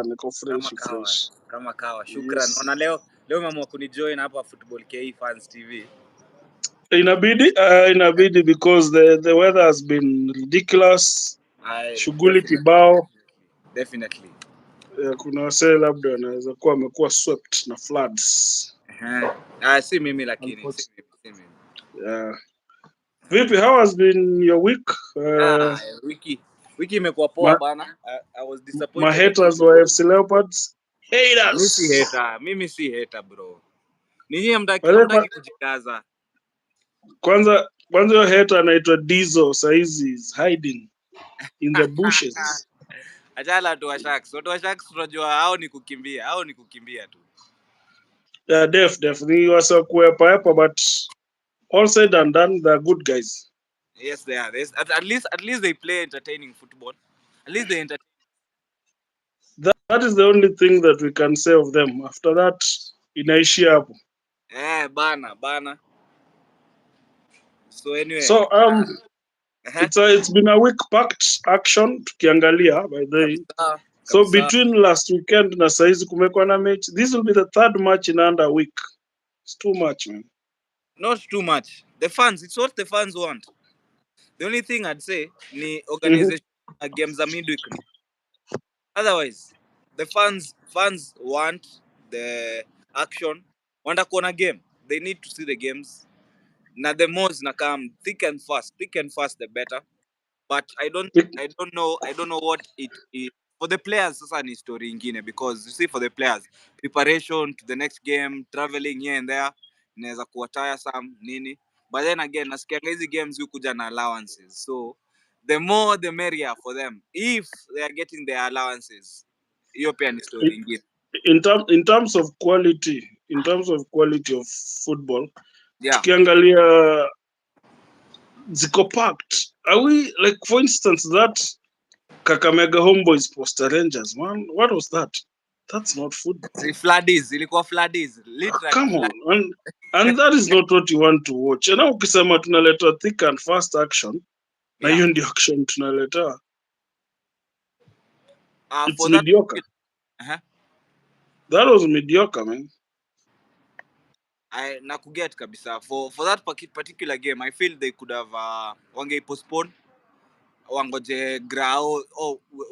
niko fresh. Kama kawa. Shukran. Yes. Ona leo umeamua kunijoin hapa Football KE Fans TV. Inabidi because the weather has been ridiculous. Shughuli kibao. Definitely. Kuna wasee labda wanaweza kuwa amekuwa swept na floods. Si mimi lakini. Yeah. Vipi, how has been your week? Wiki imekuwa poa bana. I was disappointed. My haters were FC Leopards. Haters. Mimi si hater bro. Ninyi hamtaki kujikaza. Kwanza yo hater anaitwa Dizo saizi is hiding in the bushes. Ajala watu wa Sharks. Watu wa Sharks tunajua hao ni kukimbia tu. Yeah, definitely was a kuepa, but all said and done, they're good guys. Yes, they are. At least they play entertaining football. At least they entertain. That is the only thing that we can say of them. After that, inaishia hapo. Bana. So anyway. So it's been a week packed action tukiangalia by the way. So between last weekend na saizi kumekuwa na match. This will be the third match in under a week. It's too much, man. Not too much. The fans, it's what the fans want. The only thing I'd say ni organization games are midweek. Otherwise, the fans want the action. Want a game. They need to see the games. Na the more na come thick and fast the better. But I don't know what it is for the players. Sasa ni story ingine because you see for the players preparation to the next game, traveling here and there inaweza kuwa tiresome nini. But then again, nasikia hizi games hukuja na allowances. So the more the merrier for them if they are getting their allowances. Hiyo pia ni story ingine. In terms of quality of football, tukiangalia ziko packed. Are we like, for instance, that Kakamega Homeboys Posta Rangers, man? What was that? That's not football. Ilikuwa floodies. Literally. Come on. And that is not what you want to watch. Na ukisema tunaleta thick and fast action, na hiyo ndio action tunaleta. It's mediocre. That was mediocre, man. I nakuget kabisa. For that particular game, I feel they could have wange postpone wangoje grao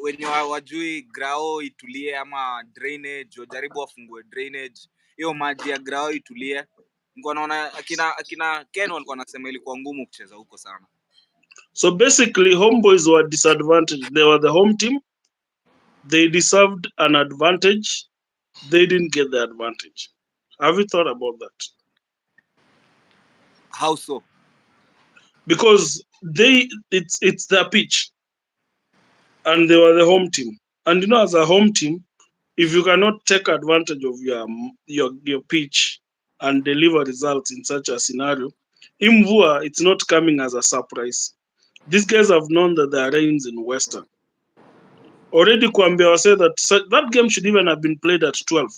wenye wajui grao itulie ama drainage wajaribu wafungue drainage hiyo maji ya grao itulie. Ngo naona akina Ken walikuwa wanasema ilikuwa ngumu kucheza huko sana. So basically Homeboys were disadvantaged. They were the home team. They deserved an advantage. They didn't get the advantage. Have you thought about that? How so? Because it's their pitch and they were the home team, and you know, as a home team, if you cannot take advantage of your pitch and deliver results in such a scenario, Imvua, it's not coming as a surprise. These guys have known that there are rains in Western already. Kuambia say that game should even have been played at 12.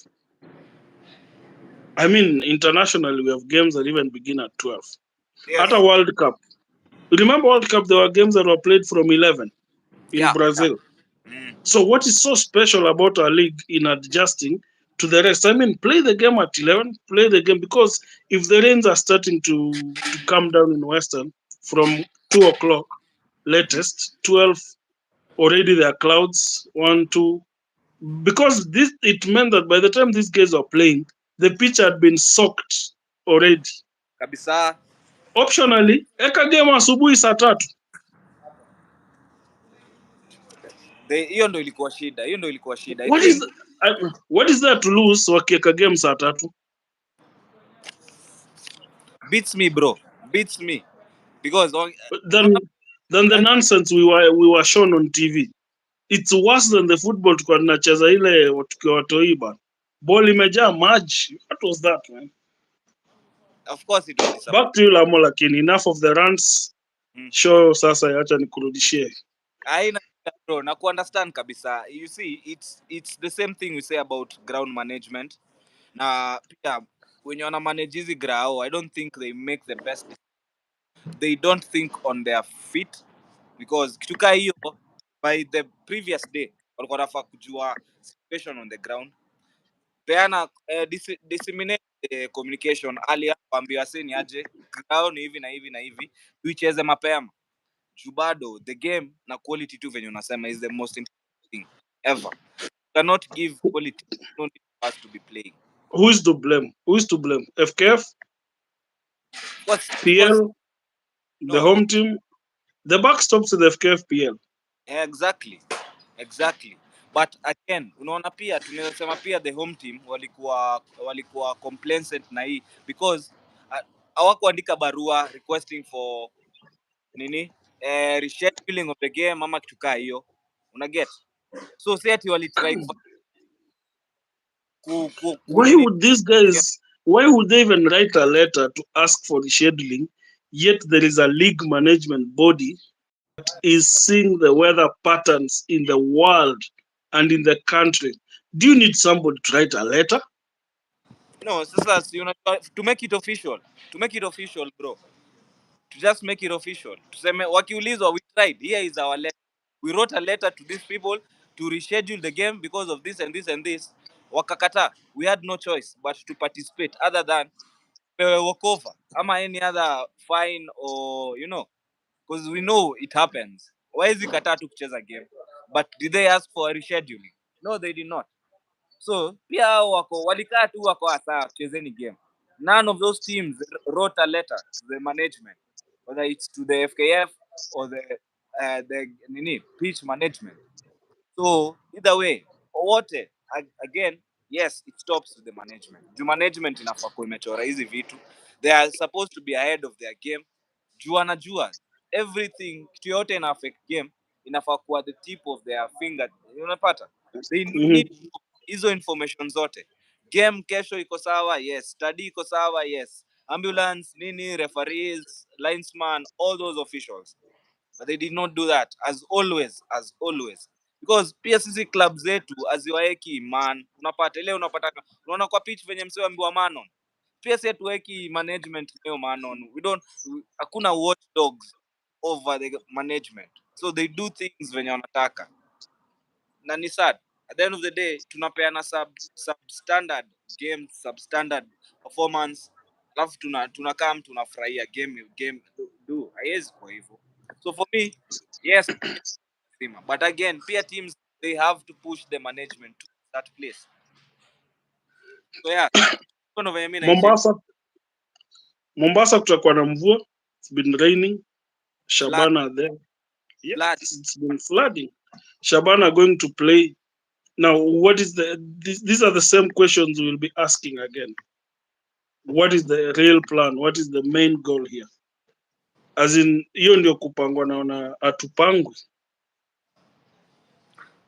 I mean, internationally we have games that even begin at 12. Yes. At a World Cup, remember World Cup, there were games that were played from 11 in Brazil. Yeah. So what is so special about our league in adjusting to the rest? I mean, play the game at 11, play the game, because if the rains are starting to come down in Western from 2 o'clock latest, 12, already there are clouds, 1, 2, because it meant that by the time these guys are playing, the pitch had been soaked already. Kabisa. Optionally, eka game asubuhi saa 3. Hiyo ndo ilikuwa shida. What is there to lose wakieka game saa 3? Beats me, bro. Because then the nonsense we were shown on TV. It's worse than the football tulikuwa tunacheza ile tukiwa watoi bana. Ball imejaa maji. What was that, man? Of course it was. Back to you Lamo, lakini enough of the runs. Show sasa acha nikurudishie. Haina bro, na understand kabisa. You see, it's the same thing we say about ground management. Na pia when you wana manage hizi grao, I don't think they make the best. They don't think on their feet because kituka hiyo by the previous day walikuwa wanafaa kujua situation on the ground. Peana disseminate communication earlier, kuambia seni aje ground hivi na hivi na hivi, tuicheze mapema. Jubado the game na quality tu venye unasema is the most important thing ever. You cannot give quality, no need for us to be playing. Who is to blame? Who is to blame? FKF, What's PL, the no home team. The buck stops with FKF, PL. exactly. But again unaona pia tunasema pia the home team walikuwa complacent na hii because hawakuandika barua requesting for nini rescheduling of the game ama kitu kaa hiyo, una get. So si ati walitry Why nini would these guys? Why would they even write a letter to ask for rescheduling? Yet there is a league management body is seeing the weather patterns in the world and in the country. Do you need somebody to write a letter? no. Sasa si to make it official bro, to just make it official, tuseme wakiulizwa we tried, here is our letter, we wrote a letter to these people to reschedule the game because of this and this and this, wakakata, we had no choice but to participate other than walkover ama any other fine or because we know it happens. Why is kataa tu kucheza game? But did they ask for a rescheduling? No, they did not. So pia hao walikaa tu wako sawa, chezeni game. None of those teams wrote a letter to the management, whether it's to the FKF or the pitch management. So either way, wote again, yes, it stops with the management. The management inafaa kuwa imechora hizi vitu. They are supposed to be ahead of their game. Jua everything, kitu yote ina affect game inafaa kuwa the tip of their finger. Unapata? They need hizo information zote. Game kesho iko sawa, yes. Study iko sawa, yes. Ambulance, nini, referees, linesman, all those officials. But they did not do that, as always. Because pia sisi club zetu aziwaeki man, unapata ile unaona kwa pitch venye msee ambiwa manon. Pia sisi tuweki management leo manon. Hakuna watchdogs over the management. So they do things venye wanataka. Na ni sad. At the end of the day, tunapeana substandard game, substandard performance. Alafu tunakam tunafurahia game do. Haiwezi kwa hivyo. So for me, yes, but again, peer teams, they have to push the management to that place. So yeah, Mombasa kutakuwa na mvua. It's been raining. Shabana there. Yeah, it's been flooding. Shabana going to play. Now, what is these are the same questions we'll be asking again. What is the real plan? What is the main goal here? As in, hiyo ndio kupangwa, naona atupangwi.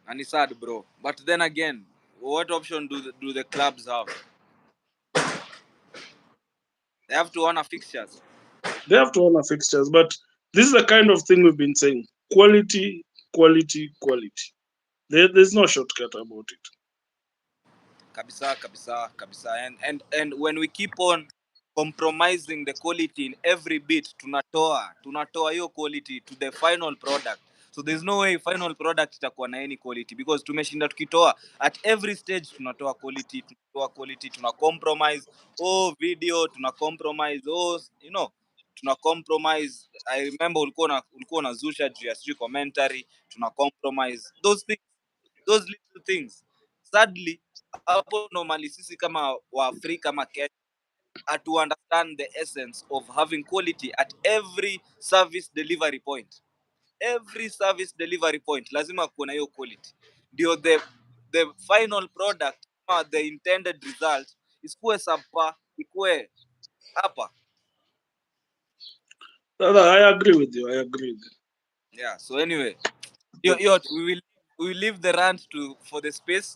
And it's sad, bro. But then again, what option do the clubs have? They have to honor fixtures. They have to honor fixtures, but this is the kind of thing we've been saying. Quality. There's no shortcut about it. Kabisa. And when we keep on compromising the quality in every bit, tunatoa hiyo quality to the final product. So there's no way final product itakuwa na any quality because tumeshinda tukitoa at every stage, tunatoa quality, tuna compromise video, tuna compromise tuna compromise. I remember ulikuwa unazusha juu ya commentary, tuna compromise those little things. Sadly, hapo normally sisi kama Waafrika kama Kenya to understand the essence of having quality at every service delivery point. Every service delivery point lazima kuna hiyo quality. Ndio the final product or the intended result isikuwe subpar, ikuwe hapa. I agree with you. Yeah, so anyway, we will leave the rant for the space.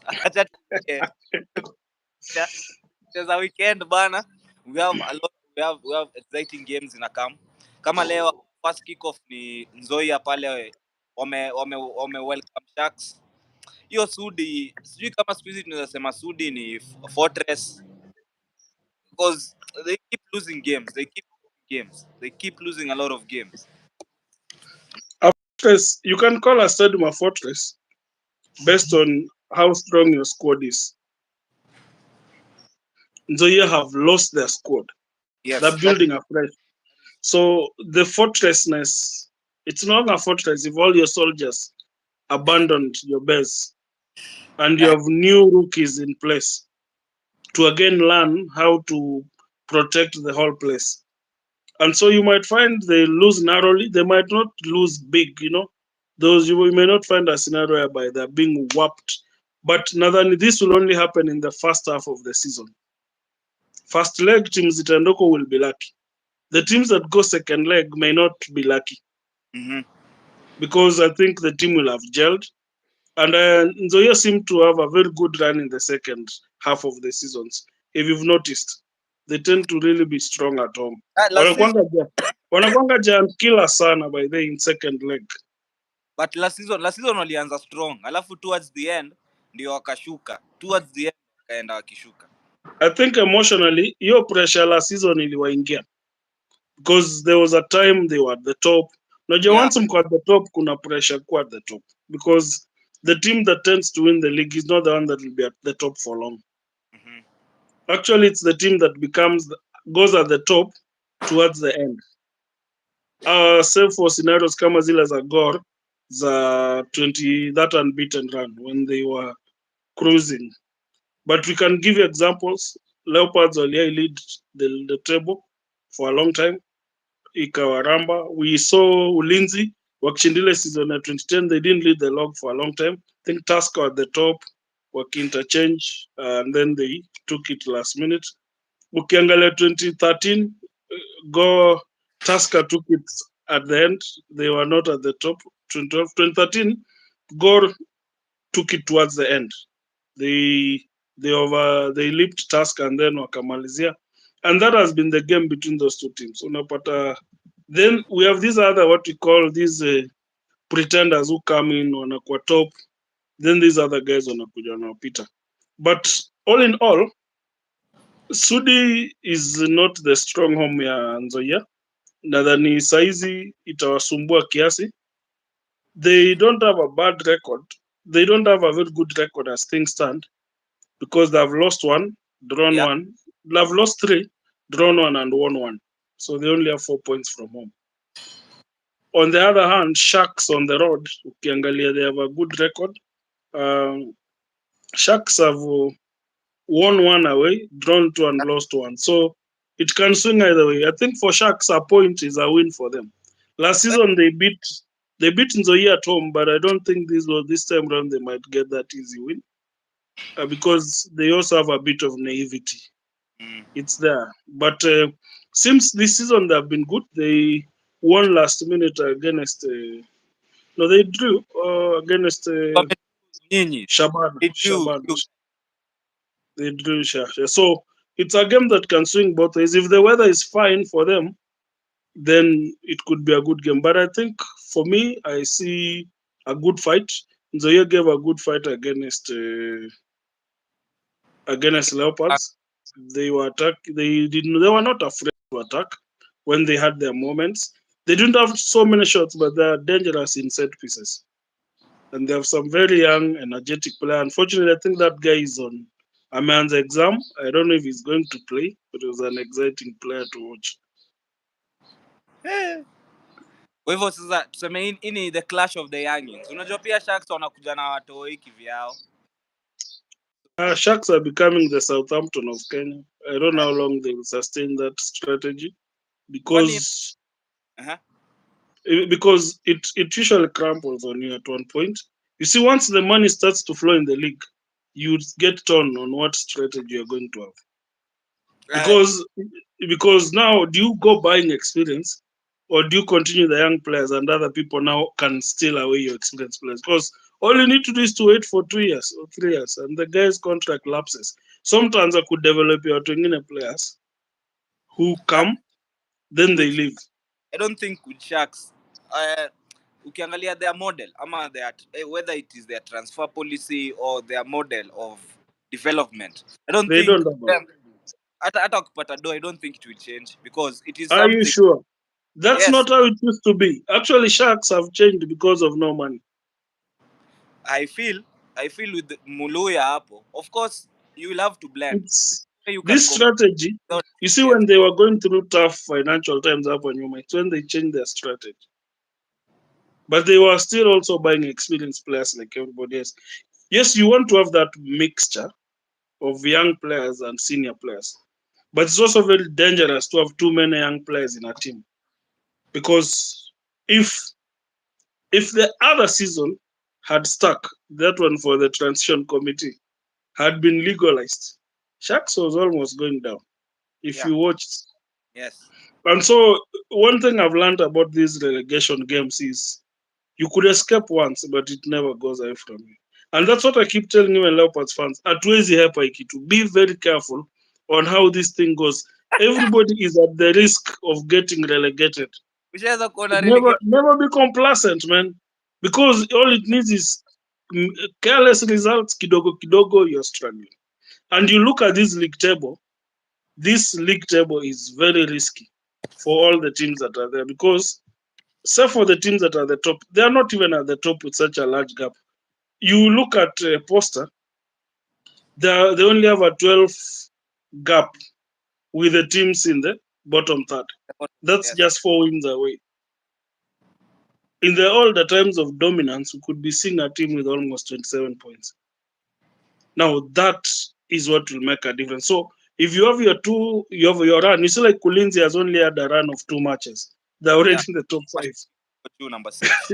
There's a weekend bana. We have exciting games in a camp. Kama leo first kick off ni Nzoia pale wame welcome Sharks. Hiyo Sudi, sijui kama siku hizi tunaweza sema Sudi ni fortress because they keep losing games. They keep losing a lot of games. A fortress, you can call a stadium a fortress based on how strong your squad is. Nzoia have lost their squad. Yes, They're that building afresh. So the fortressness, it's not a fortress if all your soldiers abandoned your base and you uh, have new rookies in place to again learn how to protect the whole place. And so you might find they lose narrowly, they might not lose big, Those you may not find a scenario whereby they're being whopped. But Nathan, this will only happen in the first half of the season. First leg teams Itandoko will be lucky. The teams that go second leg may not be lucky mm-hmm. because I think the team will have gelled. And Nzoia seem to have a very good run in the second half of the seasons. If you've noticed, they tend to really be strong at home. Last season, Wanakwanga giant killer sana by the in second leg. but last season walianza strong, alafu towards the end ndio wakashuka. Towards the end wakaenda wakishuka. I think emotionally, your pressure last season iliwaingia because there was a time they were at the top. Najua Yeah. once mko at the top, kuna pressure kuwa at the top because the team that tends to win the league is not the one that will be at the top for long. Mm-hmm. Actually, it's the team that goes at the top towards the end. Save for scenarios kama zile za Gor za 20 that unbeaten run when they were cruising. But we can give you examples. Leopards waliai lead the table for a long time. Ikawaramba. We saw Ulinzi wakishindile season ya 2010. They didn't lead the log for a long time. I think Tusker at the top interchange and then they took it last minute. Ukiangalia 2013, Go Tusker took it at the end. They were not at the top. 2013, Gor took it towards the end. They leaped Tusker and then wakamalizia, and that has been the game between those two teams. Unapata, then we have these other what we call these pretenders who come in wanakuwa top, then these other guys wanakuja wanapita. But all in all, Sudi is not the strong home ya Nzoia. Nadhani saizi itawasumbua kiasi. They don't have a bad record. They don't have a very good record as things stand because they've lost one, drawn Yeah. one. They've lost three, drawn one, and won one. So they only have 4 points from home. On the other hand, Sharks on the road, ukiangalia, they have a good record. Sharks have won one away, drawn two, and lost one. So it can swing either way. I think for Sharks, a point is a win for them. Last season they beat Nzoia at home, but I don't think this time around they might get that easy win because they also have a bit of naivety. It's there, but since this season they have been good. They won last minute against. No, they drew against Nyinyi. Shaban. You. They drew Shasha. So it's a game that can swing both ways. If the weather is fine for them, then it could be a good game. But I think for me, I see a good fight. Nzoia gave a good fight against Leopards. They were attack. They didn't. They were not afraid to attack when they had their moments. They didn't have so many shots, but they are dangerous in set pieces. And they have some very young, energetic player. Unfortunately, I think that guy is on a man's exam. I don't know if he's going to play, but it was an exciting player to watch. Kwa hivyo sasa tuseme hii ni the clash of the youngins. Unajua pia Sharks wanakuja na watoi kivyao. Sharks are becoming the Southampton of Kenya. I don't know how long they will sustain that strategy because because it usually crumples on you at one point. You see, once the money starts to flow in the league, you get torn on what strategy you're going to have. Because now, do you go buying experience or do you continue the young players and other people now can steal away your experienced players? Because all you need to do is to wait for 2 years or 3 years and the guy's contract lapses. Sometimes I could develop your players who come, then they leave. I don't think with Sharks, ukiangalia their model, ama whether it is their transfer policy or their model of development, I don't They think don't have hata wakipata do, I don't think it will change because it is Are something. you sure? That's Yes. not how it used to be. Actually, Sharks have changed because of no money. I feel I feel with Muluya hapo, of course you will have to blend. It's You can this strategy. You see, when they were going through tough financial times up on Yuma, it's when they changed their strategy. But they were still also buying experienced players like everybody else. Yes, you want to have that mixture of young players and senior players. But it's also very dangerous to have too many young players in a team. Because if the other season had stuck, that one for the transition committee had been legalized, Sharks was almost going down. If you watched. Yes. And so one thing I've learned about these relegation games is you could escape once, but it never goes away from you. And that's what I keep telling you and Leopards fans. Hatuwezi hepa hiki tu. Be very careful on how this thing goes. Everybody is at the risk of getting relegated. Never be complacent, man. Because all it needs is careless results, kidogo kidogo, you're struggling. And you look at this league table is very risky for all the teams that are there because, except for the teams that are at the top, they are not even at the top with such a large gap. You look at Poster, they only have a 12 gap with the teams in the bottom third. That's just 4 wins away. In the older times of dominance, we could be seeing a team with almost 27 points. Now, that is what will make a difference. So, if you have your run, you see like Kulinzi has only had a run of 2 matches. They're already in the top 5. Number 6.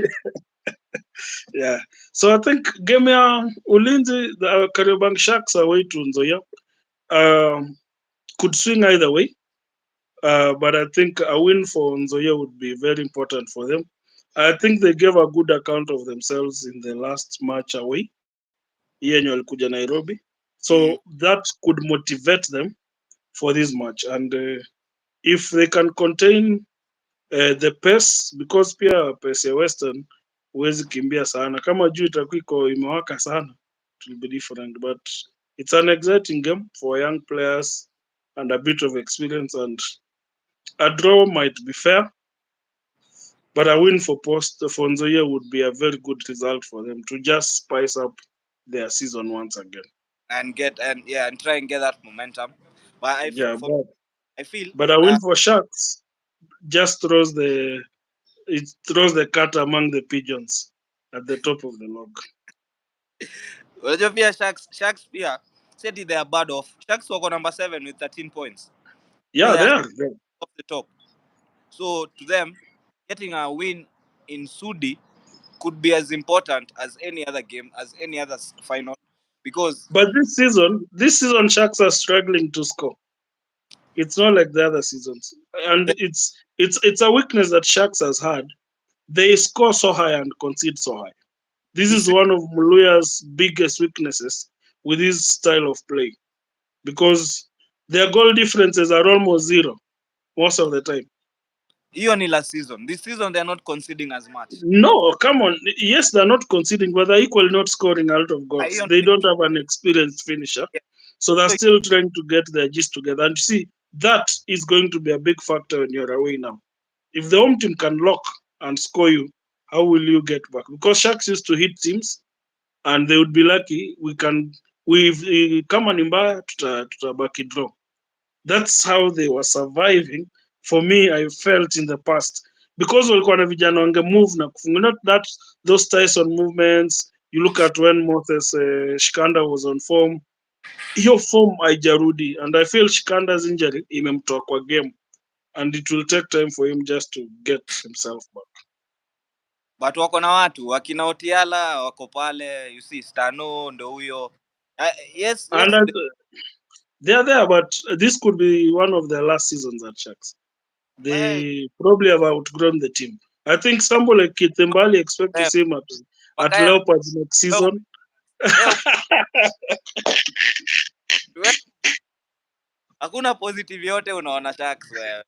Yeah. So I think game ya Ulinzi, the Kariobangi Sharks away to Nzoia could swing either way. But I think a win for Nzoia would be very important for them. I think they gave a good account of themselves in the last match away. Yenye walikuja Nairobi. So that could motivate them for this match. And if they can contain the pace, because pia pace ya Western huwezi kimbia sana. Kama juu itakuwa iko imewaka sana, it will be different. But it's an exciting game for young players and a bit of experience. And a draw might be fair, but a win for Nzoia would be a very good result for them to just spice up their season once again. And try and get that momentum. But I feel. But a win for Sharks just throws the cat among the pigeons at the top of the log. Unajua pia Sharks pia said they are bad off. Sharks were number 7 with 13 points. Yeah, they are off the top. So to them, getting a win in Sudi could be as important as any other game, as any other final, because. But this season, Sharks are struggling to score. It's not like the other seasons, and it's a weakness that Sharks has had. They score so high and concede so high. This is one of Muluya's biggest weaknesses with his style of play, because their goal differences are almost zero most of the time. Even in last season, this season they're not conceding as much. No, come on. Yes, they're not conceding, but they're equally not scoring a lot of goals. They don't have an experienced finisher, so they're still trying to get their gist together. And you see, that is going to be a big factor when you're away now. If the home team can lock and score you, how will you get back? Because Sharks used to hit teams, and they would be lucky. Kama ni mbaya tutabaki draw. That's how they were surviving. For me, I felt in the past, because walikuwa na vijana wange move na kufunga, not that those Tyson movements. You look at when Moses Shikanda was on form, hiyo form haijarudi, and I feel Shikanda's injury imemtoa kwa game, and it will take time for him just to get himself back. But wako na watu wakina Otiala wako pale, you see Stano ndo huyo. Yes, and they are there, but this could be one of their last seasons at Sharks. They probably have outgrown the team. I think somebody like Kitembali expect to see him at Leopards next season. Hakuna positive yote unaona Sharks wewe.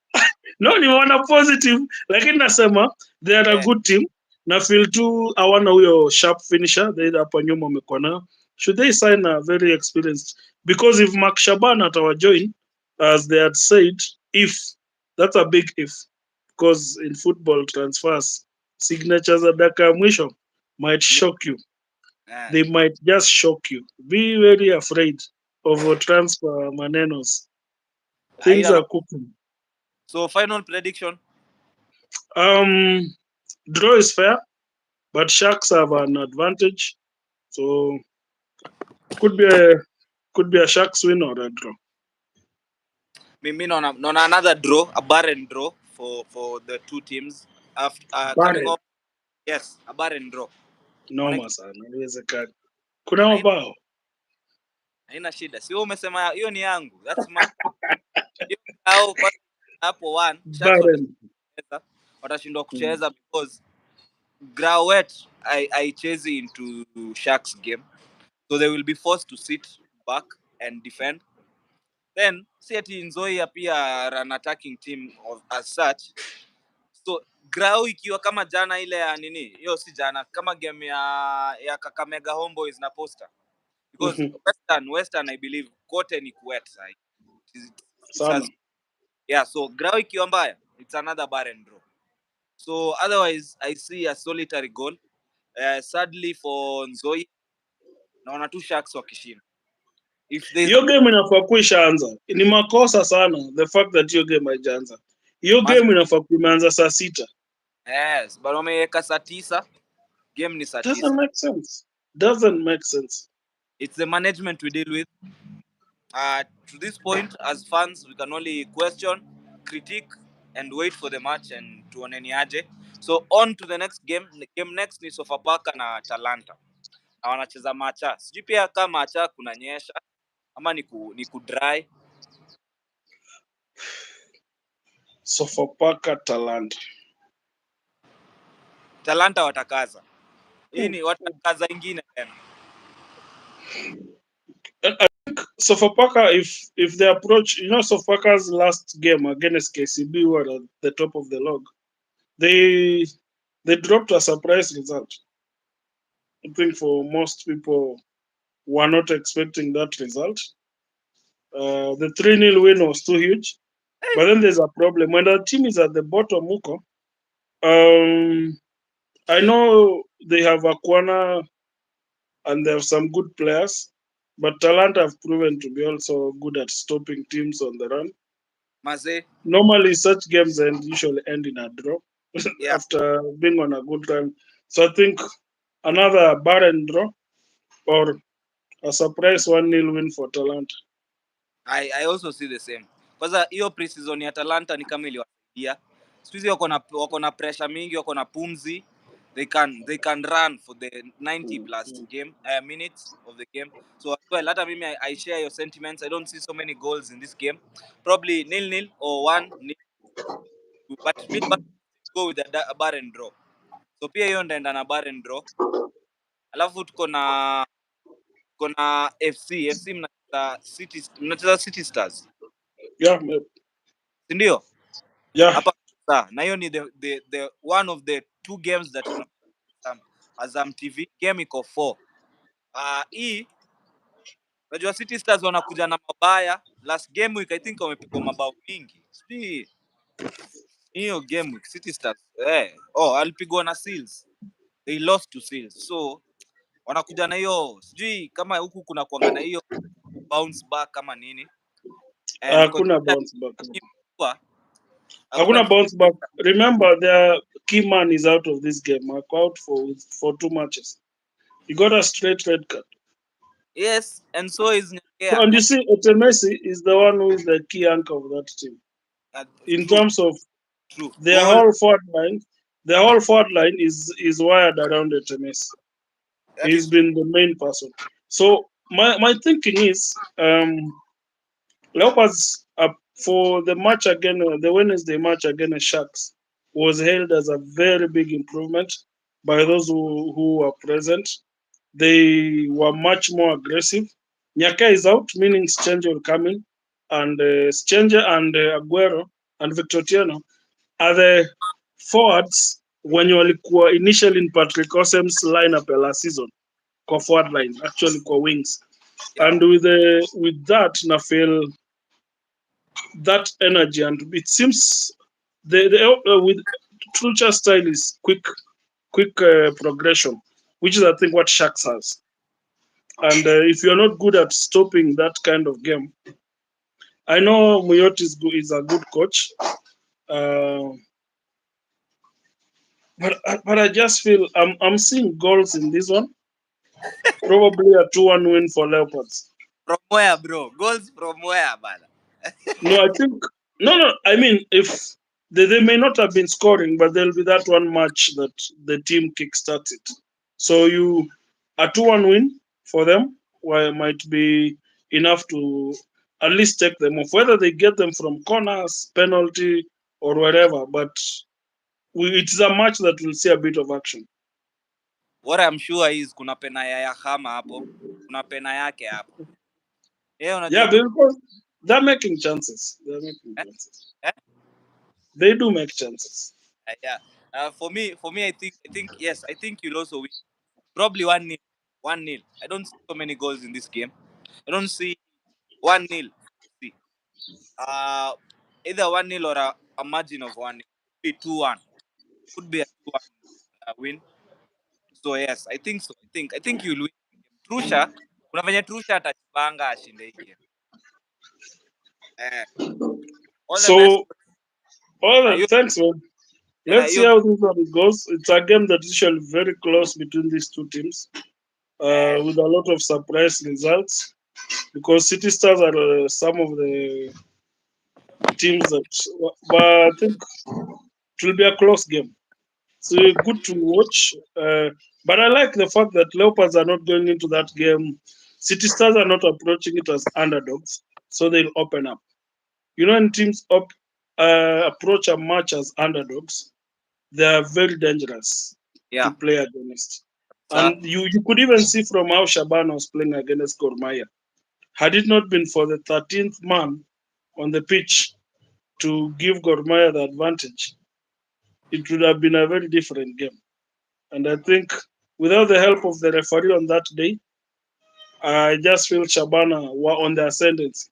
No, nimeona positive, lakini nasema they are a good team. Na feel tu hawana huyo sharp finisher, they hapa nyuma wamekuwa nao. Should they sign a very experienced? Because if Mark Shaban atawajoin, as they had said, that's a big if, because in football transfers, signatures at dakika mwisho might shock you. they might just shock you. Be very afraid of a transfer manenos. Things are cooking. So final prediction. Draw is fair, but Sharks have an advantage. So could be a Sharks win or a draw. Mimi naona another draw, a barren draw for the two teams after coming off. Yes, a barren draw. Noma sana, inawezekana. Kuna mabao. Haina shida. Si wewe umesema hiyo ni yangu. That's my. Au hapo one Sharks watashindwa kucheza because Grawet I chase into Sharks game. So they will be forced to sit back and defend. Then see ati Nzoia pia an attacking team as such. So Grau ikiwa kama jana ile ya nini? Hiyo si jana, kama game ya Kakamega Homeboys na Posta. Because Western I believe kote ni wet side. Yeah, so Grau ikiwa mbaya, it's another barren draw. So otherwise I see a solitary goal. Sadly for Nzoia, naona tu Sharks wakishinda. Hiyo game inafaa kuishaanza. Ni makosa sana the fact that hiyo game haijaanza. Hiyo game inafaa kuanza saa 6. Yes, but wameweka saa 9. Game ni saa 9. Doesn't make sense. It's the management we deal with. To this point, as fans, we can only question, critique, and wait for the match and tuone ni aje. So on to the next game. The game next ni Sofapaka na Talanta. Na wanacheza Macha. Sijui pia kama Macha kunanyesha ama ni ku dry. Sofapaka Talanta. Talanta watakaza. Hii ni watakaza ingine tena. I think Sofapaka, if they approach, Sofapaka's last game against KCB were at the top of the log. They dropped a surprise result. I think for most people were not expecting that result. The 3-0 win was too huge. But then there's a problem. When the team is at the bottom, I know they have Akwana and they have some good players, but Talanta have proven to be also good at stopping teams on the run. Maze. Normally, such games usually end in a draw after being on a good run. So I think another barren draw or a surprise 1-0 win for Talanta. I also see the same. Kwanza hiyo pre-season ya Talanta ni kama iliwasaidia. Sisi wako na pressure mingi, wako na pumzi. They can run for the 90 plus game minutes of the game. So as well, hata mimi I share your sentiments. I don't see so many goals in this game. Probably 0-0 or 1-0. But me go with a barren draw. So pia hiyo ndaenda na barren draw. Alafu tuko na FC mnacheza City Stars. Yeah. Ndio? Yeah. Hapa na hiyo ni the one of the two games that Azam TV game iko 4. Hii unajua City Stars wanakuja na mabaya. Last game week I think wamepigwa mabao mingi. Sijui hiyo game week City Stars alipigwa na Seals. They lost to Seals. So wanakuja na hiyo sijui kama huku kuna kuanga na hiyo bounce back kama nini. Hakuna bounce back. Hakuna bounce back. Remember, their key man is out of this game. Out for 2 matches. He got a straight red card. Yes, and so is So, and you see, Etemesi is the one who is the key anchor of that team. In terms of their whole forward line is wired around Etemesi. He's been the main person. So my thinking is, Leopards for the match again, the Wednesday match against Sharks was hailed as a very big improvement by those who were present. They were much more aggressive. Nyaka is out, meaning Schenge will come in, and Schenge and Aguero and Victor Tieno are the forwards when you were initially in Patrick Osem's lineup last season. Kwa forward line, actually kwa wings. And with that, na feel that energy, and it seems with Trucha style is quick progression. which is I think what Sharks has. And if you're not good at stopping that kind of game, I know Muyot is a good coach, uh, but I just feel I'm seeing goals in this one. Probably a 2-1 win for Leopards. From where, bro? Goals from where, man? No, I think no. I mean, if they may not have been scoring, but there'll be that one match that the team kickstarts it. So a 2-1 win for them, well, might be enough to at least take them off. Whether they get them from corners, penalty, or whatever, but it's a match that will see a bit of action. What I'm sure is kuna pena ya Khama hapo. Kuna pena yake hapo. Yeah, Unajua because they're making chances. They're making eh? chances. Eh? They do make chances. Yeah. For me, I think yes, I think you'll also win. Probably 1-0. 1-0. I don't see so many goals in this game. I don't see 1-0. See. Either 1-0 or a margin of 1-0. Could be 2-1. Could be a 2-1 win. So yes, I think so. I think you'll win. Trusha, kuna venye Trusha atajipanga ashinde hii game. All the best. So, all You, thanks, man. Let's see you, how this one goes. It's a game that is usually very close between these two teams, with a lot of surprise results. Because City Stars are some of the teams that, but I think it will be a close game. So good to watch. But I like the fact that Leopards are not going into that game. City Stars are not approaching it as underdogs, so they'll open up. You know, when teams approach a match as underdogs, they are very dangerous to yeah. play against. So, And you could even see from how Shabana was playing against Gor Mahia. Had it not been for the 13th man on the pitch to give Gor Mahia the advantage, it would have been a very different game. And I think without the help of the referee on that day, I just feel Shabana were on the ascendance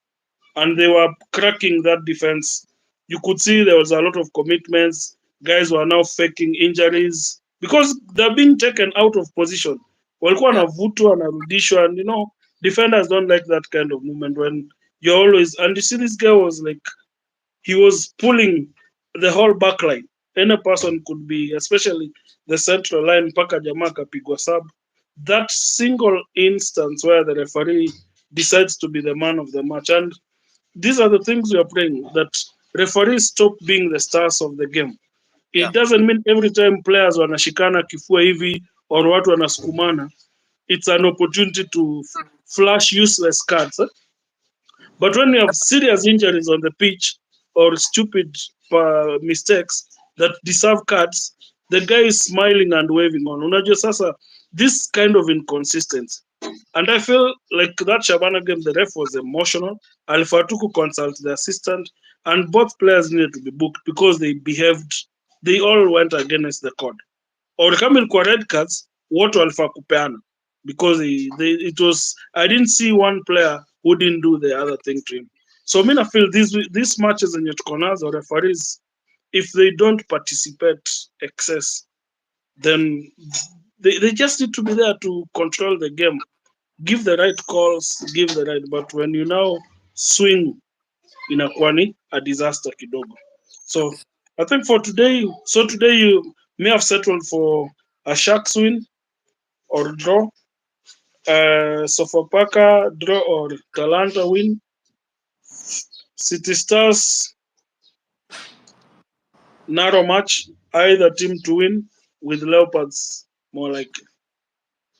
and they were cracking that defense. You could see there was a lot of commitments. Guys were now faking injuries because they're being taken out of position. Walikuwa yeah. wanavutwa wanarudishwa, and defenders don't like that kind of movement when you're always. And you see, this guy was like he was pulling the whole back line. Any person could be, especially the central line, Paka Jamaka Pigwa sub. That single instance where the referee decides to be the man of the match. And these are the things we are praying that referees stop being the stars of the game. Yeah. It doesn't mean every time players wanashikana kifua hivi or watu wanasukumana, it's an opportunity to flash useless cards. But when you have serious injuries on the pitch or stupid mistakes that deserve cards, the guy is smiling and waving on. Unajua sasa, this kind of inconsistency. And I feel like that Shabana game, the ref was emotional. Alifatuku consult the assistant, and both players needed to be booked because they all went against the code. Or coming kwa red cards, what walifaa kupeana because it was I didn't see one player who didn't do the other thing to him. So I feel these matches in tuko nazo referees, if they don't participate excess, then they just need to be there to control the game, give the right calls, give the right. But when you now swing inakuwa ni a disaster kidogo. So I think for today, today you may have settled for a Sharks win or draw. Sofapaka draw or Talanta win. City Stars narrow match, either team to win with Leopards more likely.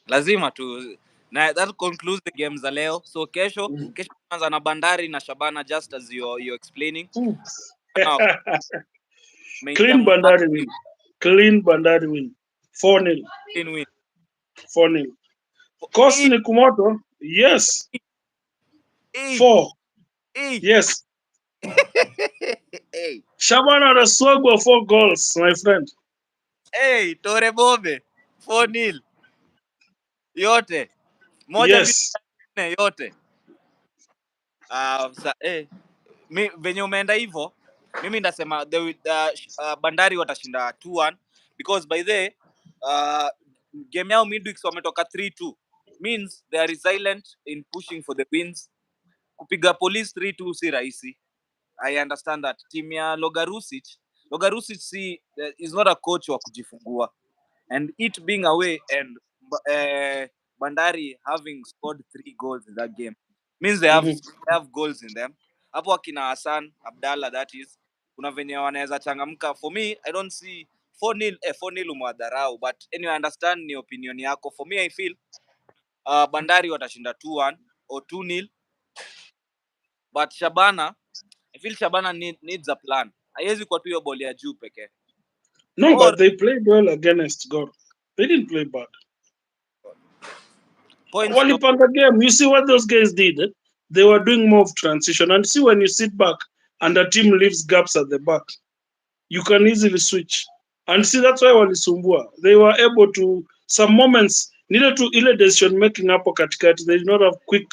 Lazima tu. Na that concludes the games za leo. So kesho tunaanza na Bandari na Shabana just as you're explaining. Now, Clean Bandari win. Clean Bandari win. 4-0. win. 4-0. Cost ni Kumoto? Yes. 4. Yes. Hey. Shabana na Swagwa 4 goals, my friend. Hey, Tore Bobe. 4-0. Yote. Moja Yes. mbili yote. Venye umeenda hivyo, mimi ndasema Bandari watashinda 2-1 because by the game yao midweeks wametoka 3-2 means they are resilient in pushing for the wins. Kupiga Police 3-2 si rahisi. I understand that. Team ya Logarusic is not a coach wa kujifungua, and it being away and Bandari having scored 3 goals in that game means they have goals in them. Hapo akina Hassan Abdallah, that is, kuna venye wanaweza changamka. For me, I don't see 4-0 4-0 umwadharau, but anyway, I understand ni opinion yako. For me, I feel Bandari watashinda 2-1 or 2-0, but Shabana, I feel Shabana needs a plan. Haiwezi kwa tu hiyo ball ya juu pekee. No, but they played well against Gor. They didn't play bad. Walipanga game. You see what those guys did? They were doing more of transition. And see, when you sit back and the team leaves gaps at the back, you can easily switch. And see, that's why walisumbua. They were able to, some moments, needed to ile decision making hapo katikati. They did not have quick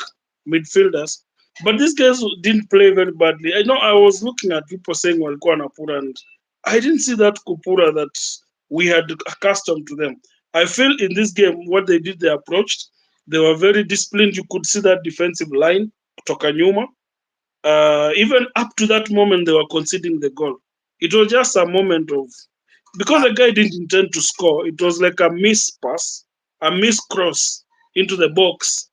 midfielders. But these guys didn't play very badly. I know I was looking at people saying walikuwa napura, and I didn't see that kupura that we had accustomed to them. I feel in this game, what they did, they approached. They were very disciplined. You could see that defensive line, kutoka nyuma. Even up to that moment, they were conceding the goal. It was just a moment of, because the guy didn't intend to score, it was like a miss pass, a miss cross into the box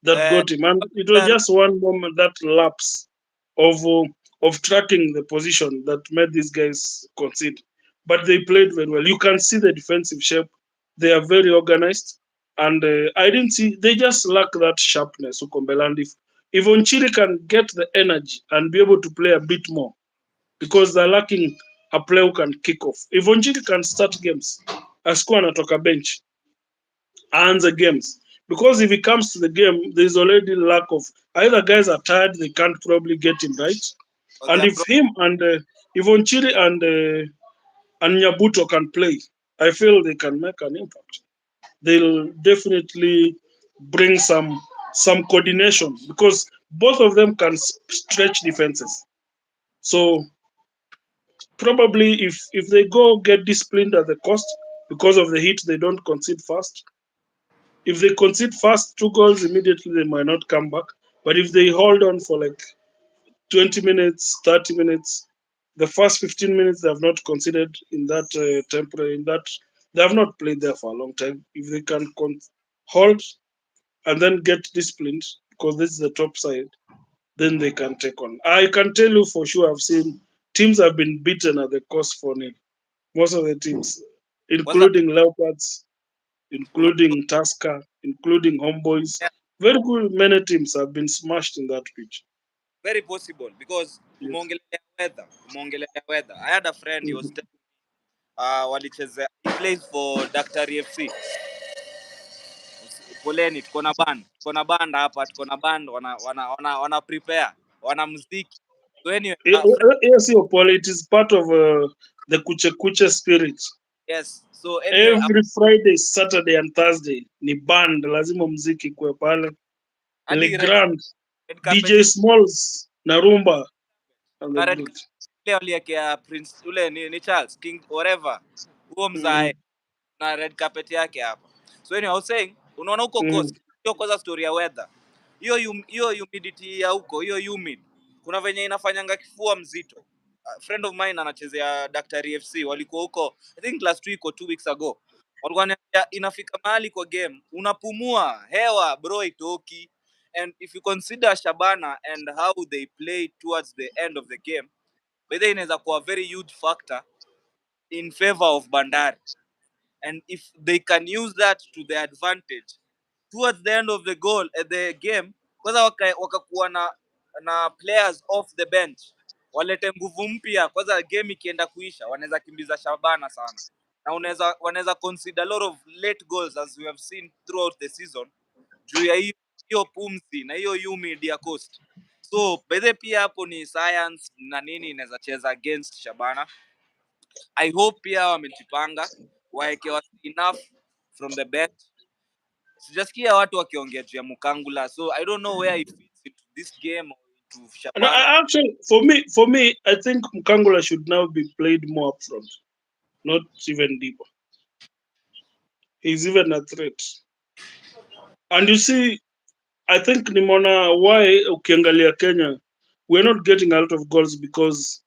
that got him. And it was just one moment, that lapse of tracking the position that made these guys concede. But they played very well. You can see the defensive shape. They are very organized. And I didn't see, they just lack that sharpness. And if Onchiri can get the energy and be able to play a bit more, because they're lacking a player who can kick off. If Onchiri can start games, asikuwa anatoka bench, answer games. Because if he comes to the game, there's already lack of, either guys are tired, they can't probably get him right. And if him and if Onchiri and Nyabuto can play, I feel they can make an impact. They'll definitely bring some coordination, because both of them can stretch defenses. So probably if they go get disciplined at the cost, because of the heat, they don't concede fast. If they concede fast 2 goals immediately, they might not come back. But if they hold on for like 20 minutes, 30 minutes, the first 15 minutes they have not conceded in that temporary, in that they have not played there for a long time. If they can hold and then get disciplined, because this is the top side, then they can take on. I can tell you for sure, I've seen teams have been beaten at the cost for nil. Most of the teams, including Leopards, including Tusker, including Homeboys. Very good, many teams have been smashed in that pitch. Very possible, because umeongelea weather. I had a friend, he was walicheza, he plays for Daktari FC. Poleni, tuko na band hapa, tuko na band wana prepare, wana muziki. So anyway, yes, it is part of the kuche spirit. Yes. So anyway, every Friday, Saturday and Thursday ni band, lazima muziki kwa pale. Le Grand, DJ Smalls na Rumba and the group. Waliekea Prince ule ni Charles King whatever, huo mzae na red carpet yake hapa. So anyway, I was saying, unaona huko coast, hiyo kwanza story ya weather, hiyo humidity ya huko, hiyo humid, kuna venye inafanyanga kifua mzito. A friend of mine anachezea Daktari FC, walikuwa huko I think last week or 2 weeks ago, walikuwa inafika mahali kwa game unapumua hewa bro itoki. And if you consider Shabana and how they played towards the end of the game, but then inaweza kuwa a very huge factor in favor of Bandari. And if they can use that to their advantage towards the end of the game, kwanza wakakuwa na players off the bench, walete nguvu mpya, kwanza game ikienda kuisha wanaweza kimbiza Shabana sana, na wanaweza consider a lot of late goals as we have seen throughout the season juu ya hiyo pumzi na hiyo humid ya coast. So bedhe pia hapo ni science na nini inaweza cheza against Shabana. I hope pia wamejipanga waekewa enough from the bench. Sijasikia watu wakiongea juu ya Mukangula, so I don't know where he fits into this game or into Shabana. Actually, for me, I think Mukangula should now be played more up front, not even deeper. He's even a threat. And you see, I think Nimona, why ukiangalia Kenya, we're not getting a lot of goals because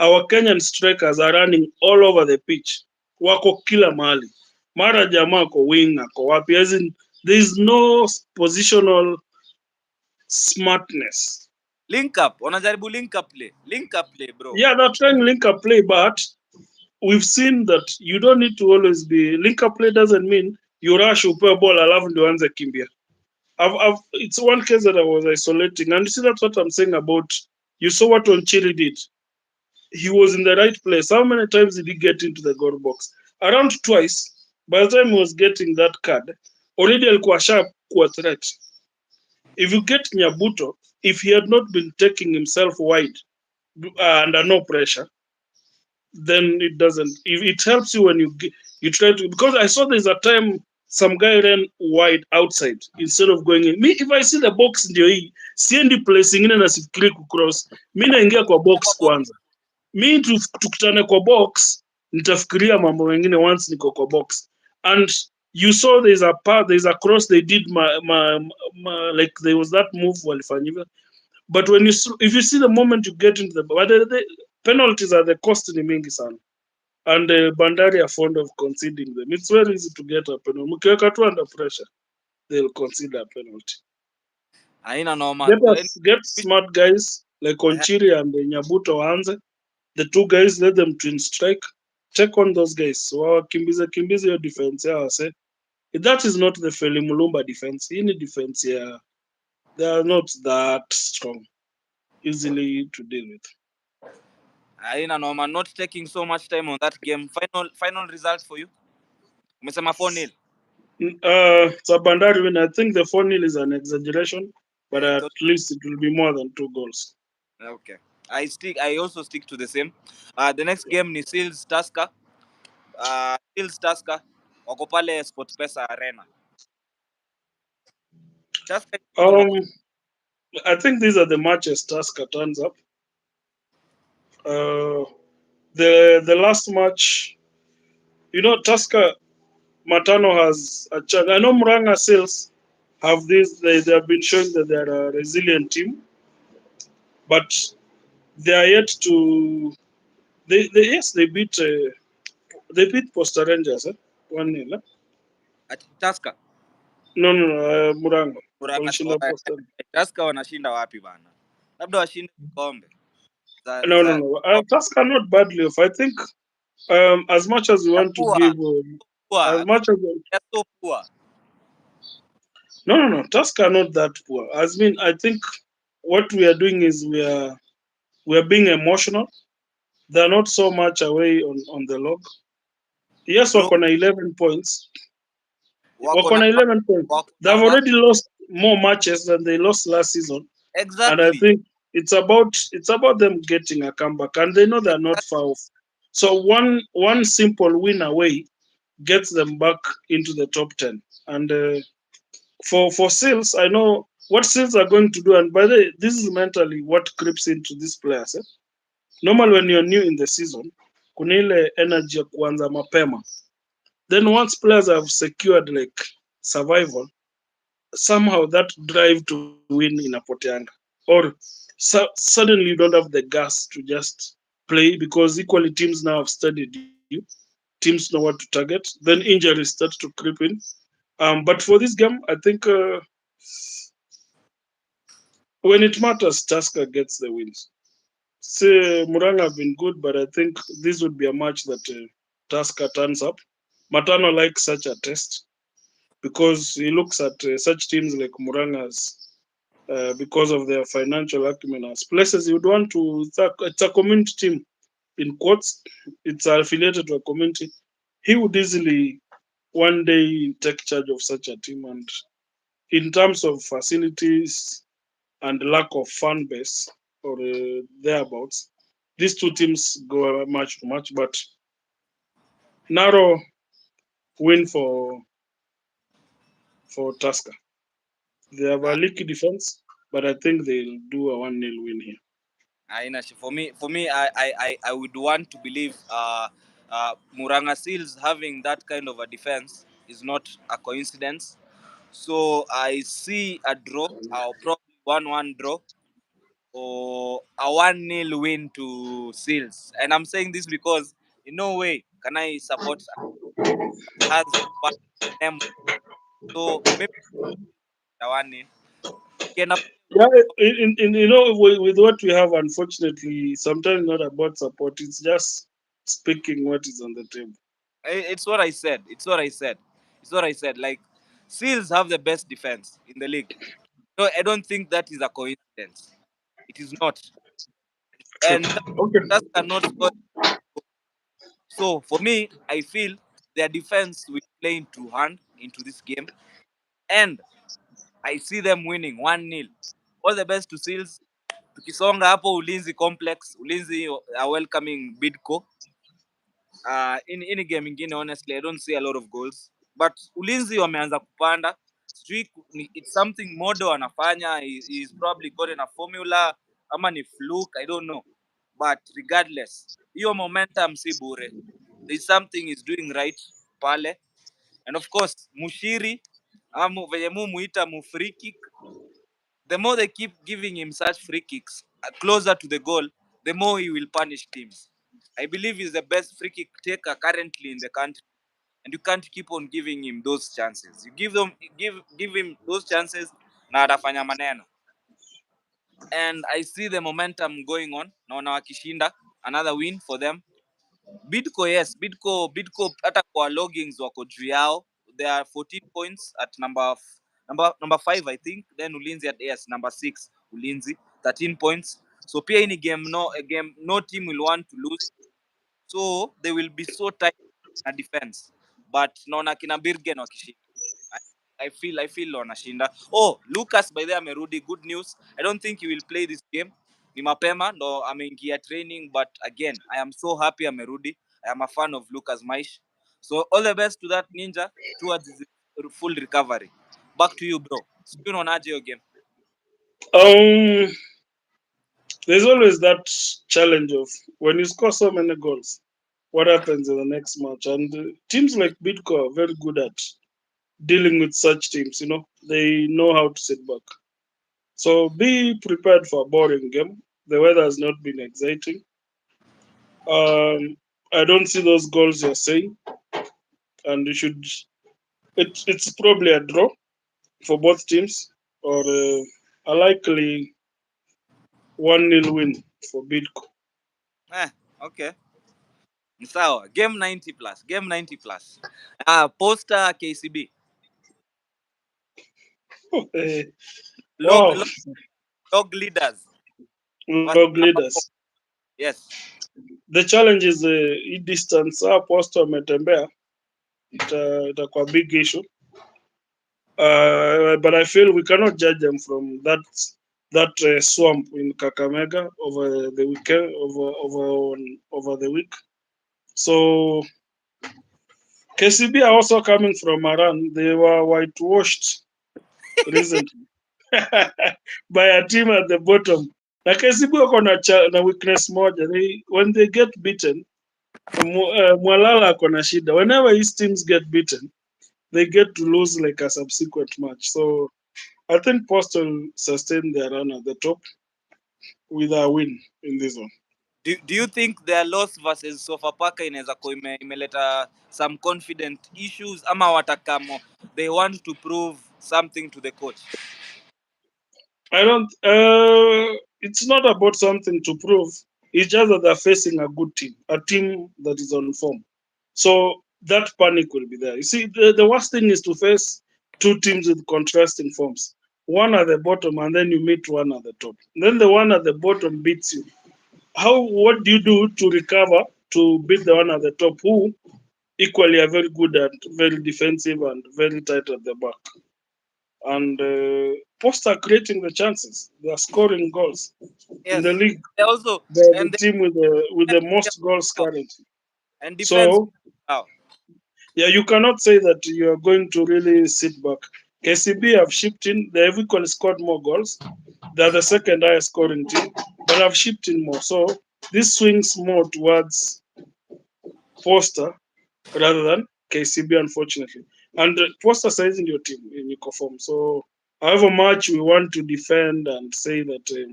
our Kenyan strikers are running all over the pitch. Wako kila mahali. Mara jamaa ako wing, ako wapi. As in, there is no positional smartness. Link up, wanajaribu link up play, bro. Yeah, they're trying link up play, but we've seen that you don't need to always be link up play. Doesn't mean you rush upewe ball alafu ndio anze kimbia. It's one case that I was isolating, and you see that's what I'm saying about. You saw what Onchiri did. He was in the right place. How many times did he get into the goal box? Around twice. By the time he was getting that card, already alikuwa sharp kwa threat. If you get Nyabuto, if he had not been taking himself wide under no pressure, then it doesn't. It helps you when you try to, because I saw there's a time some guy ran wide outside instead of going in. Me, if I see the box ndio hii, siendi place ingine na sifikiri kucross. Mi naingia kwa box kwanza. Mi tukutane kwa box, nitafikiria mambo mengine once niko kwa box. And you saw there's a cross they did like there was that move walifanyika. But if you see the moment you get into the penalties are the cost ni mingi sana. And Bandari are fond of conceding them. It's very easy to get a penalty. Mkiweka tu under pressure, they'll concede a penalty. Haina noma. Get smart guys like Onchiri and Nyabuto waanze. The two guys, let them twin strike. Check on those guys. So kimbize your defense. Yeah, say that is not the Feli Mulumba defense. Any defense here, they are not that strong, easily to deal with. Haina noma. Not taking so much time on that game. Final result for you? Umesema 4-0. It's a Bandari win. I think the 4-0 is an exaggeration, but at least it will be more than 2 goals. Okay. I also stick to the same. The next game ni Seals Tusker. Seals Tusker wako pale SportPesa Arena. Tusker, I think these are the matches Tusker turns up. The last match, Tusker Matano has a chance. I know Muranga Seals have this. They have been showing that they are a resilient team, but they are yet to. They beat Posta Rangers 1-0. At Tusker. No, Muranga. Tusker wanashinda wapi bana? Labda washinde kikombe. No. Tusker not badly off. I think as much as we want to give, as much as they're so poor. No. Tusker not that poor. I think what we are doing is we are being emotional. They're not so much away on the log. Yes, wako na 11 points. Wako na 11 points. They've already lost more matches than they lost last season. Exactly. And I think it's about them getting a comeback, and they know they're not far off. So one simple win away gets them back into the top 10. And for Seals, I know what Seals are going to do. And by the way, this is mentally what creeps into these players. Normally, when you're new in the season, kuna ile energy ya kuanza mapema. Then once players have secured like survival, somehow that drive to win inapoteanga. Or suddenly you don't have the gas to just play because equally teams now have studied you. Teams know what to target. Then injuries start to creep in. But for this game, I think when it matters, Tusker gets the wins. Say Muranga have been good, but I think this would be a match that Tusker turns up. Matano likes such a test because he looks at such teams like Muranga's because of their financial acumen as places he would want to. It's a community team, in quotes. It's affiliated to a community. He would easily one day take charge of such a team. And in terms of facilities and lack of fan base or thereabouts, these two teams go match to match. But narrow win for Tusker. They have a leaky defense, but I think they'll do a 1-0 win here. For me, I would want to believe Muranga Seals having that kind of a defense is not a coincidence. So I see a draw, or probably 1-1 draw, or a 1-0 win to Seals. And I'm saying this because in no way can I support has one name. So maybe a 1-0. Can Yeah, with what we have, unfortunately, sometimes not about support. It's just speaking what is on the table. it's what I said. It's what I said. It's what I said. Like Seals have the best defense in the league. No, I don't think that is a coincidence. It is not. True. And Okay. that cannot score. So for me, I feel their defense will play into hand into this game. And I see them winning 1-0. All the best to Seals. Tukisonga hapo Ulinzi Complex. Ulinzi are welcoming Bidco. In game ingine, honestly, I don't see a lot of goals. But Ulinzi wameanza kupanda. It's something Modo anafanya. He's probably gotten a formula. Ama ni fluke, I don't know. But regardless, hiyo momentum si bure. There's something he's doing right pale. And of course, Mushiri, venye muita mu free kick, the more they keep giving him such free kicks closer to the goal, the more he will punish teams. I believe he's the best free kick taker currently in the country, and you can't keep on giving him those chances. You give him those chances, na atafanya maneno. And I see the momentum going on. Naona wakishinda, another win for them. Bidco, yes, Bidco hata kwa logins wako juu yao. There are 14 points at number 5, I think. Then Ulinzi at number 6, Ulinzi 13 points. So pia in a game no team will want to lose. So they will be so tight na defense. But naona kina Birgen wakishinda. I feel wanashinda. Oh, Lucas by the way amerudi, good news. I don't think he will play this game. Ni mapema ndo ameingia training, but again, I am so happy amerudi. I am a fan of Lucas Maish. So all the best to that ninja towards his full recovery. Back to you, bro. Sijui unaonaje hiyo game? There's always that challenge of when you score so many goals, what happens in the next match? And teams like Bidco are very good at dealing with such teams. They know how to sit back. So be prepared for a boring game. The weather has not been exciting. I don't see those goals you're saying, and you should. It's probably a draw for both teams, or a likely 1-0 win for Bidco. Okay. Ni sawa. Game 90 plus. Game 90 plus. Poster KCB. Wow. Log leaders. Log leaders. Yes. The challenge is hii distance. Posta wametembea itakuwa big issue. But I feel we cannot judge them from that swamp in Kakamega over the weekend, over the week. So KCB are also coming from a run. They were whitewashed recently by a team at the bottom. Na KCB wako na weakness moja. When they get beaten, Mwalala ako na shida. Whenever his teams get beaten, they get to lose like a subsequent match. So I think Post will sustain their run at the top with a win in this one. Do you think their loss versus Sofapaka inaweza kuwa imeleta some confident issues ama watakamo they want to prove something to the coach? I don't. It's not about something to prove. It's just that they're facing a good team, a team that is on form. So that panic will be there. You see, the worst thing is to face two teams with contrasting forms. One at the bottom, and then you meet one at the top. Then the one at the bottom beats you. What do you do to recover to beat the one at the top, who equally are very good and very defensive and very tight at the back? And Post are creating the chances. They are scoring goals in the league. They also They're the team with the most goals currently. And defense. So yeah, you cannot say that you are going to really sit back. KCB have shipped in. They have equally scored more goals. They're the second highest scoring team, but have shipped in more. So this swings more towards Poster rather than KCB, unfortunately. And Poster says in your team in your form. So however much we want to defend and say that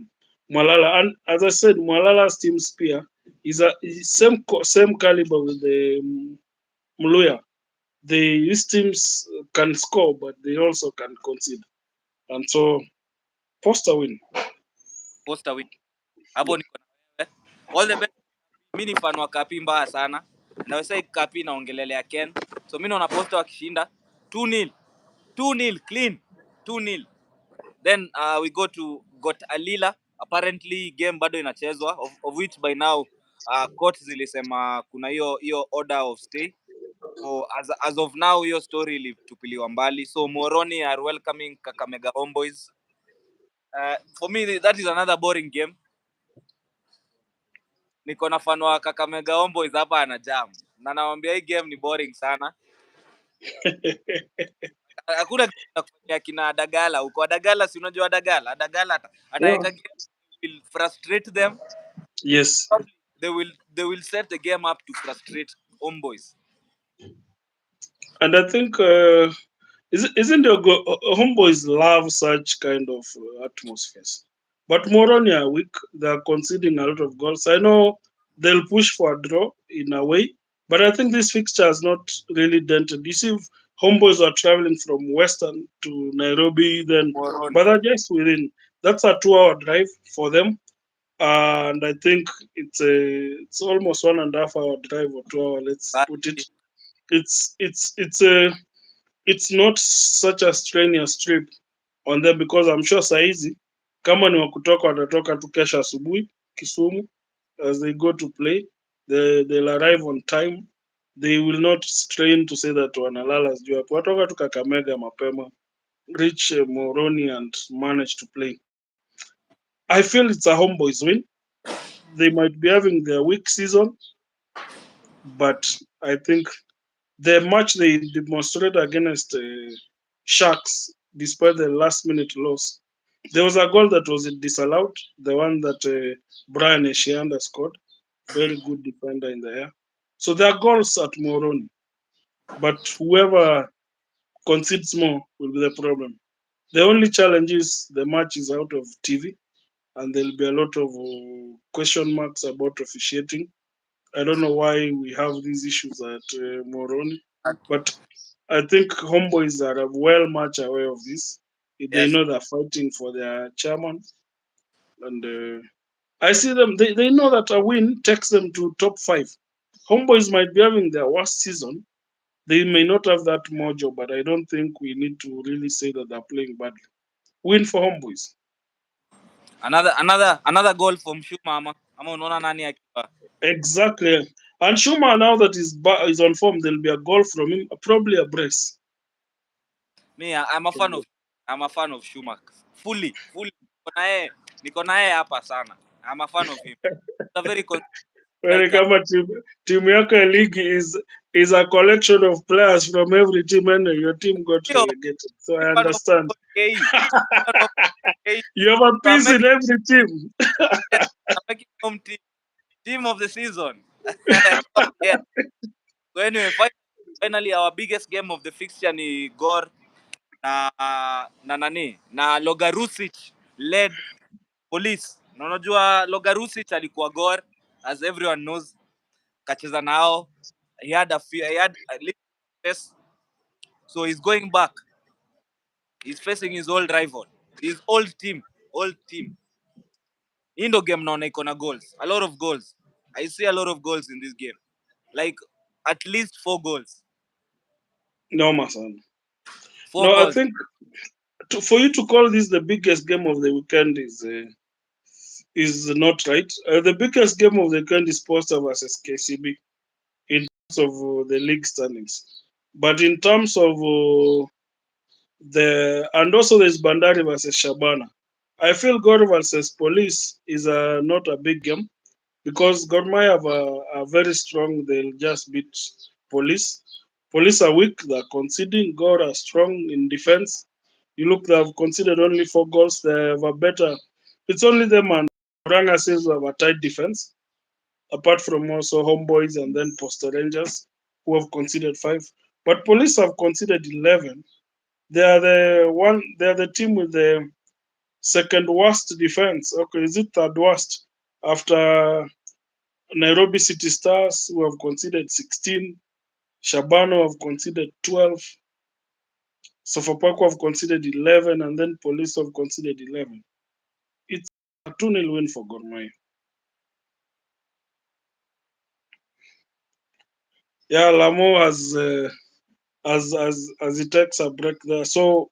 Malala, and as I said, Malala's team spear is same caliber with the Mluya. These teams can score, but they also can concede, and so Poster win. Posta win. Hapo niko na wewe. All the best. Mimi ni fan wa Kapi mbaya sana. Na wewe Kapi naongelelea Ken. So mimi naona Posta wakishinda 2-0. 2-0 clean. 2-0. Then we go to got Alila. Apparently game bado inachezwa of which by now court zilisema kuna hiyo order of stay. So as of now hiyo story ilitupiliwa mbali. So Moroni are welcoming Kakamega Homeboys. For me that is another boring game. Niko na fan wa Kakamega Homeboys hapa ana jam. Na nawaambia hii game ni boring sana. Hakuna kitu cha kufanya kina Dagala. Uko Dagala, si unajua Dagala? Dagala ataweka game will frustrate them. Yes. They will set the game up to frustrate Homeboys. And I think isn't the Homeboys love such kind of atmospheres? But Moroni are weak. They are conceding a lot of goals. I know they'll push for a draw in a way, but I think this fixture is not really dented. You see, Homeboys are traveling from Western to Nairobi, then, Moroni. but they're just within. That's a 2-hour drive for them, and I think it's almost 1.5 hour drive or 2 hour. Let's put it. It's not such a strenuous trip on them because I'm sure saizi kama ni wakutoka watatoka tu kesho asubuhi Kisumu as they go to play. They'll arrive on time. They will not strain to say that wanalala sijui hapo. Watoka tu Kakamega mapema, reach Moroni and manage to play. I feel it's a Homeboys win. They might be having their weak season, but I think the match they demonstrated against Sharks, despite the last minute loss, there was a goal that was disallowed, the one that Brian Eshianda scored. Very good defender in the air. So there are goals at Moroni, but whoever concedes more will be the problem. The only challenge is the match is out of TV, and there'll be a lot of question marks about officiating. I don't know why we have these issues at Moroni, but I think Homeboys are well much aware of this. They know they're fighting for their chairman, and I see them. They know that a win takes them to top 5. Homeboys might be having their worst season. They may not have that mojo, but I don't think we need to really say that they're playing badly. Win for Homeboys. Another goal from Shuma ama unaona nani akiwa? Exactly. And Shuma, now that is on form, there'll be a goal from him, probably a brace. Me, I'm a fan of Shuma. Fully. Niko naye hapa sana. I'm a fan of him. It's a very kama timu yako ya league is a collection of players from every team and your team got relegated. So I understand. You have a piece in every team. Home team of the season. Yeah. So anyway, finally our biggest game of the fixture ni Gor na Logarusic led Police. Na unajua Logarusic alikuwa Gor, as everyone knows. Kacheza nao. He had a little success. So he's going back. He's facing his old rival. His old team. Hii ndo game naona iko na goals. A lot of goals. I see a lot of goals in this game. Like at least 4 goals. No, my son. 4 goals. I think for you to call this the biggest game of the weekend is not right. The biggest game of the weekend is Posta versus KCB in terms of the league standings. But in terms of and also there's Bandari versus Shabana. I feel Gor versus Police is not a big game because Gor Mahia are very strong. They'll just beat Police. Police are weak. They're conceding. Gor are strong in defense. You look, they have conceded only 4 goals. They have a better. It's only them and Ranga says have a tight defense. Apart from also Homeboys and then Poster Rangers, who have conceded 5. But Police have conceded 11. They are the team with the second worst defense. Okay, is it third worst after Nairobi City Stars, who have conceded 16, Shabano have conceded 12, Sofapaka have conceded 11, and then Police have conceded 11. It's a 2-0 win for Gor Mahia. Yeah, Lamo as he takes a break there. So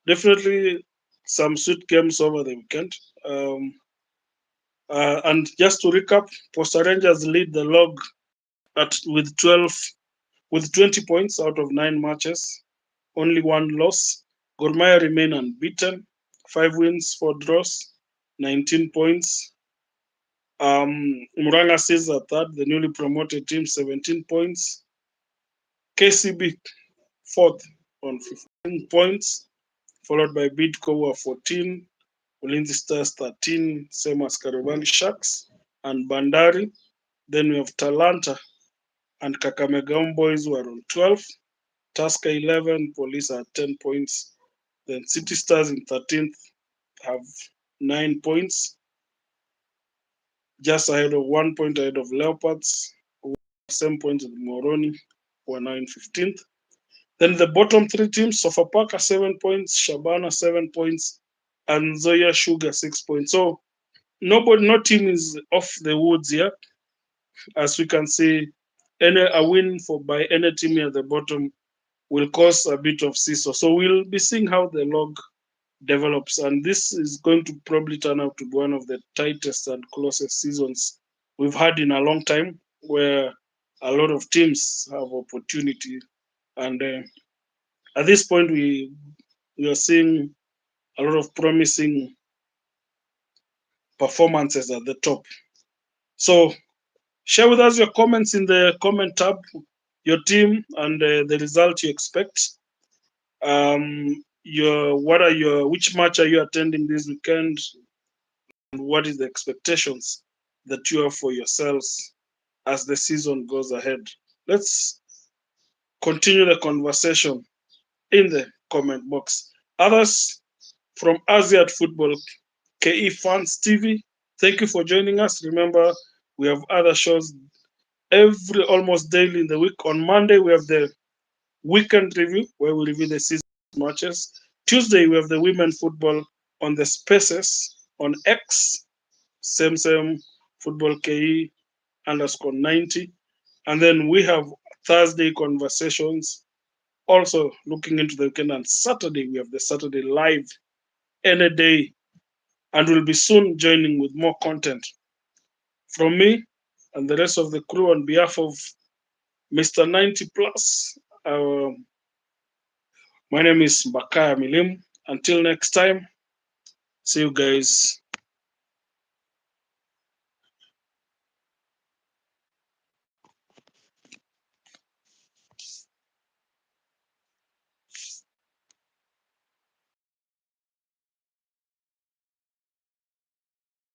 definitely some sweet games over the weekend. And just to recap, Posta Rangers lead the log with 20 points out of 9 matches, only 1 loss. Gor Mahia remain unbeaten, 5 wins, 4 draws, 19 points. Muranga Seals are third, the newly promoted team, 17 points. KCB fourth on 15 points, followed by Bidco 14, Ulinzi Stars 13, same as Kariobangi Sharks and Bandari. Then we have Talanta and Kakamega Homeboys who are on 12, Tusker 11, Police are 10 points. Then City Stars in 13th have 9 points, just ahead of 1 point ahead of Leopards, same points with Moroni, who are now in 15th. Then the bottom 3 teams, Sofapaka 7 points, Shabana 7 points, and Zoya Sugar 6 points. So no team is off the woods here. As we can see, a win by any team at the bottom will cause a bit of seesaw. So we'll be seeing how the log develops, and this is going to probably turn out to be one of the tightest and closest seasons we've had in a long time, where a lot of teams have opportunity. And at this point, we are seeing a lot of promising performances at the top. So share with us your comments in the comment tab, your team and the result you expect. Which match are you attending this weekend? And what is the expectations that you have for yourselves as the season goes ahead? Let's continue the conversation in the comment box. Others from Aziad Football KE Fans TV, thank you for joining us. Remember, we have other shows almost daily in the week. On Monday, we have the weekend review where we review the season matches. Tuesday, we have the women football on the Spaces on X, same football KE _90. And then we have Thursday conversations, also looking into the weekend. And Saturday, we have the Saturday live any day. And we'll be soon joining with more content. From me and the rest of the crew, on behalf of Mr. 90 Plus, my name is Bakaya Milim. Until next time, see you guys